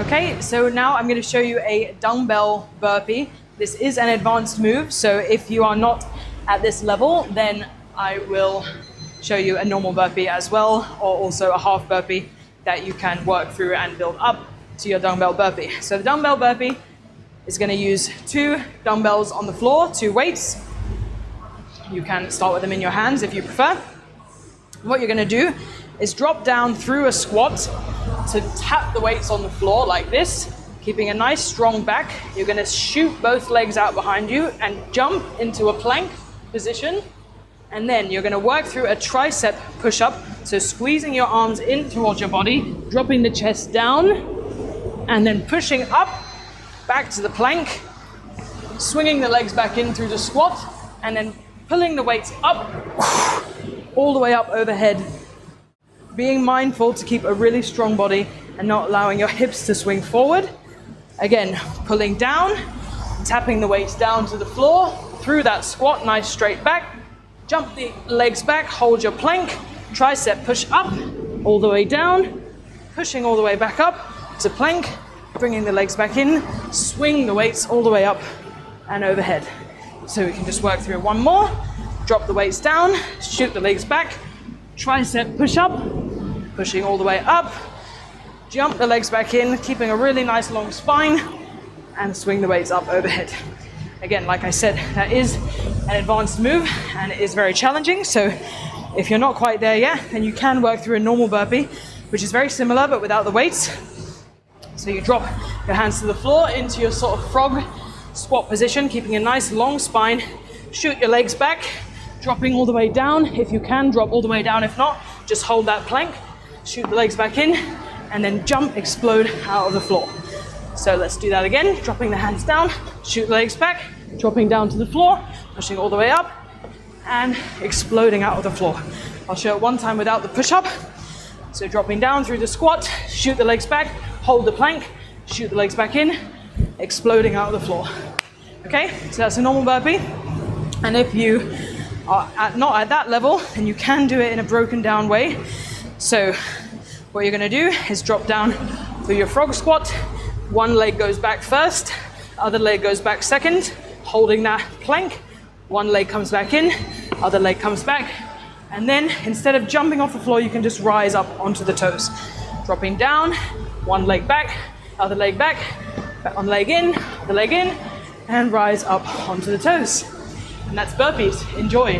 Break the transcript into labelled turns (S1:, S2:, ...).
S1: Okay, so now I'm going to show you a dumbbell burpee. This is an advanced move, so if you are not at this level, then I will show you a normal burpee as well, or also a half burpee that you can work through and build up to your dumbbell burpee. So the dumbbell burpee is going to use 2 dumbbells on the floor, 2 weights. You can start with them in your hands if you prefer. What you're going to do is drop down through a squat to tap the weights on the floor like this, keeping a nice strong back. You're going to shoot both legs out behind you and jump into a plank position. And then you're going to work through a tricep push-up, so squeezing your arms in towards your body, dropping the chest down, and then pushing up, back to the plank, swinging the legs back in through the squat, and then pulling the weights up, all the way up overhead. Being mindful to keep a really strong body and not allowing your hips to swing forward. Again, pulling down, tapping the weights down to the floor, through that squat, nice straight back. Jump the legs back, hold your plank, tricep push up, all the way down, pushing all the way back up to plank, bringing the legs back in, swing the weights all the way up and overhead. So we can just work through one more, drop the weights down, shoot the legs back, tricep push up, pushing all the way up, jump the legs back in, keeping a really nice long spine, and swing the weights up overhead. Again, like I said, that is an advanced move and it is very challenging. So if you're not quite there yet, then you can work through a normal burpee, which is very similar but without the weights. So you drop your hands to the floor into your sort of frog squat position, keeping a nice long spine, shoot your legs back, dropping all the way down. If you can, drop all the way down. If not, just hold that plank, shoot the legs back in, and then jump, explode out of the floor. So let's do that again, dropping the hands down, shoot the legs back, dropping down to the floor, pushing all the way up, and exploding out of the floor. I'll show it one time without the push-up. So dropping down through the squat, shoot the legs back, hold the plank, shoot the legs back in, exploding out of the floor. Okay, so that's a normal burpee. And if you are not at that level, then you can do it in a broken down way. So what you're gonna do is drop down through your frog squat. One leg goes back first, other leg goes back second, holding that plank. One leg comes back in, other leg comes back. And then instead of jumping off the floor, you can just rise up onto the toes. Dropping down, one leg back, other leg back, one leg in, other leg in, and rise up onto the toes. And that's burpees. Enjoy.